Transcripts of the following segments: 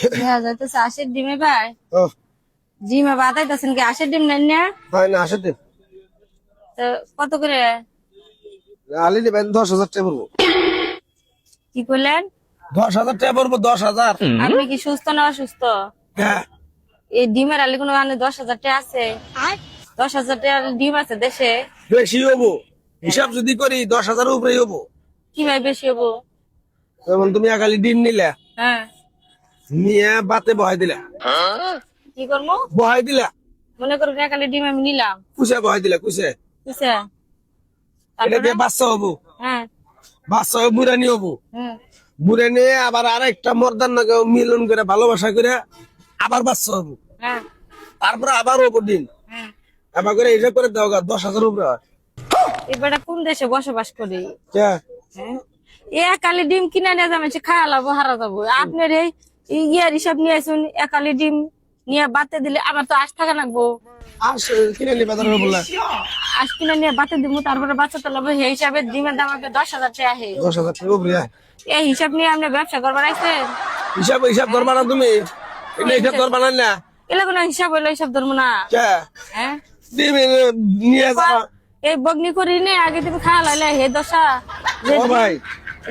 দেখা যাইতেছে 80 ডিমে ভাই। ও ডিমে বাতাইতেছেন কি 80 ডিম নেন না? হয় না, 80 দিন। তো কত করে? আলি নেবেন 10,000 টাকা পড়বো। কি করলেন? 10,000 টাকা পড়বো, 10,000। আপনি কি সুস্থ না অসুস্থ? হ্যাঁ এই ডিমের আলি কোনো মানে 10,000 টাকা আছে? 10,000 টাকার ডিম আছে দেশে? বেশি হবো, হিসাব যদি করি 10,000 উপরেই হবো। কি ভাই বেশি হবো? যেমন তুমি একালি ডিম নিলে, হ্যাঁ নিয়ে বাতে বহাই দিলা, কি করবো? বহাই দিলা, মনে করুন একালি ডিম আমি নিলাম, কুচে বহাই দিলা, কুচে বুঝছে? এটা তারপরে দিয়ে বাচ্চা হবো, হ্যাঁ বাচ্চা হয়ে বুড়ানি হবো, হুম বুড়ে নিয়ে আবার আরেকটা মর্দার নাকি মিলন করে ভালোবাসা করে আবার বাচ্চা হবো, হ্যাঁ তারপরে আবার হবো ডিম, হ্যাঁ। এবার করে হিসাব করে দেওয়া 10,000 উপরে হয়। এবারে কোন দেশে বসবাস করি? কে? হ্যাঁ একালি ডিম কিনে নিয়ে যাবেন সে খায়া লাভ হারা যাবো। আপনার এই ইয়ার হিসাব নিয়ে আসুন, একালি ডিম নিয়ে বাতে দিলে আমার তো 8 টাকা লাগবো। কিনে নিবে তার বললা 8 কিনে নিয়ে বাতে দিব, তারপরে বাচ্চা তো লাগবে, সেই হিসাবে ডিমের দাম আপনার 10,000 টাকা আহে। 10,000 টাকা উপরে হয়। এই হিসাব নিয়ে আপনি ব্যবসা করবার আইছেন? হিসাব ধরবা না তুমি, এটা হিসাব ধরবা না। এলে কোনো হিসাব হইলো হিসাব ধরবো না। কে? হ্যাঁ ডিম নিয়ে যাবা। এই বগ্নি করি নে আগে তুমি খাওয়া লাইলে হে দশা যে ও ভাই,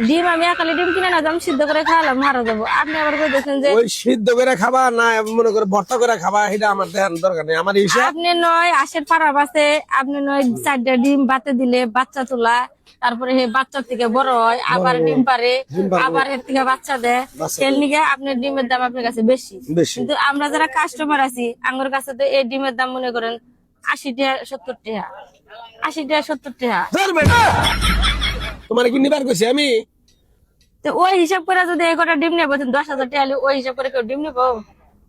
ডিম আমি একালি ডিম কিনে না আমি সিদ্ধ করে খাওয়ালাম মারা যাবো। আপনি আবার করে দেখছেন যে ওই সিদ্ধ করে খাবা না মনে করে ভর্তা করে খাবা, এটা আমার দেখার দরকার নেই। আমার হিসাব আপনি নয় 8 পাড়া বাসে, আপনি নয় 4টা ডিম বাতে দিলে বাচ্চা তোলা, তারপরে হে বাচ্চা থেকে বড় হয়, আবার ডিম পারে, আবার এর থেকে বাচ্চা দেয়, সেল নিগে আপনার ডিমের দাম আপনার কাছে বেশি। বেশি। কিন্তু আমরা যারা কাস্টমার আছি আমার কাছে তো এই ডিমের দাম মনে করেন 80 টাকা 70 টাকা, 80 টাকা 70 টাকা। ধরবে না। তোমার কি নিবার কইছি আমি? তো ওই হিসাব করে যদি এই কটা ডিম নেবো 10,000 টাকা হলে ওই হিসাব করে কেউ ডিম নেবো?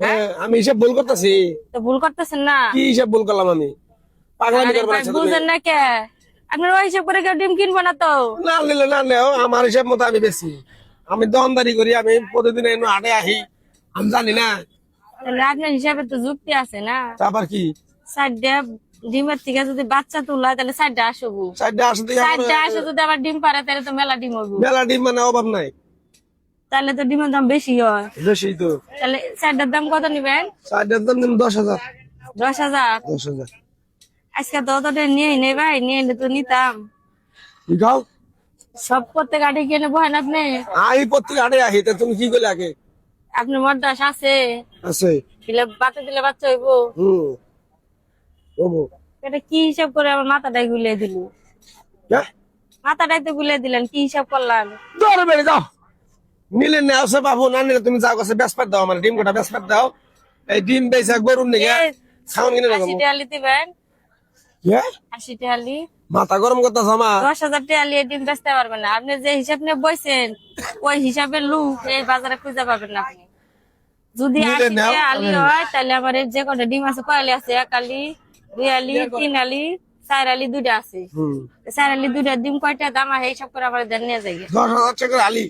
হ্যাঁ, আমি হিসাব ভুল করতেছি। তো ভুল করতেছেন না। কি হিসাব ভুল করলাম আমি? পাগলামি আরে করবার ভাই আছে তুমি? বুঝেন না কে? আপনার ওই হিসাব করে কেউ ডিম কিনবো না তো। না নিলে না নেও, আমার হিসাব মতো আমি বেশি। আমি দোকানদারি করি, আমি প্রতিদিন এনে হাটে আহি, আমি জানি না। তাহলে আপনার হিসাবে তো যুক্তি আছে না। তারপর কি 4টা ডিমের থেকে যদি বাচ্চা তোলা তাহলে 4টা আসবো, 4টা আসে থেকে 4টা আসে যদি আবার ডিম পারে তাহলে তো মেলা ডিম হবো, মেলা ডিম মানে অভাব নাই। তাহলে তো ডিমের দাম বেশি হয়। বেশি তো। তাহলে 4টার দাম কত নিবেন? 4টার দাম নিম 10,000। 10,000? 10,000 আজকে তো অতটা নিয়ে নেই ভাই, নিয়ে নিলে তো নিতাম। কি খাও? সব করতে গাড়ি কিনে বহেন আপনি? আমি প্রত্যেক হাটে আহি, তা তুমি কি করলে আগে? আপনি মদ্রাস আছে আছে। দিলে বাচ্চা দিলে বাচ্চা হইবো। ওবো। এটা কি হিসাব করে আমার মাথাটাই গুলিয়ে দিল? কে? মাথাটাই তো গুলিয়ে দিলেন, কি হিসাব করলাম? ধরে বেড়ে যাও। নিলে না আছে বাবু, না নিলে তুমি যাও কাছে বেসপাত দাও, আমার ডিম কোটা বেসপাত দাও। এই ডিম বেচা গরুর নিগে ছাউন কিনে 80 টাকা লিতে পারেন? কে? 80 টাকা লি মাথা গরম করতেছ আমার। 10,000 টাকা লিয়ে ডিম বেচতে পারবেন না। আপনি যে হিসাব নিয়ে বইছেন ওই হিসাবের লোক এই বাজারে খুঁজে পাবেন না আপনি। যদি নিলে 80 নাও। টাকা আলি হয় তাহলে আমার এই যে কটা ডিম আছে কয়লি আছে? 1 আলি 2 আলি 3 আলি 4 আলি 2টা আছে। 4 আলি 2টা ডিম কয়টা দাম আছে হিসাব করে আমার দেন নিয়ে যাই। 10,000 টাকা আলি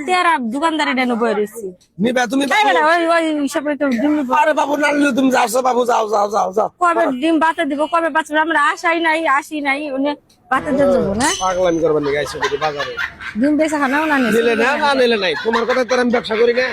তেরা দোকানদারে দেন বই রইছি। নিবে তুমি? তাই না ওই হিসাব করে তো ডিম নিবো। আরে বাবু না নিলে তুমি যাও বাবু, যাও যাও যাও যাও। কবে ডিম বাতে দিব, কবে বাচ্চা আমরা আশাই নাই আসি নাই উনি বাতে দিয়ে যাবো না। পাগলামি করবার নিয়ে আইছো বাজারে। ডিম বেচা খানাও না নিলে না, না নিলে নাই। তোমার কথা তো আমি ব্যবসা করি না।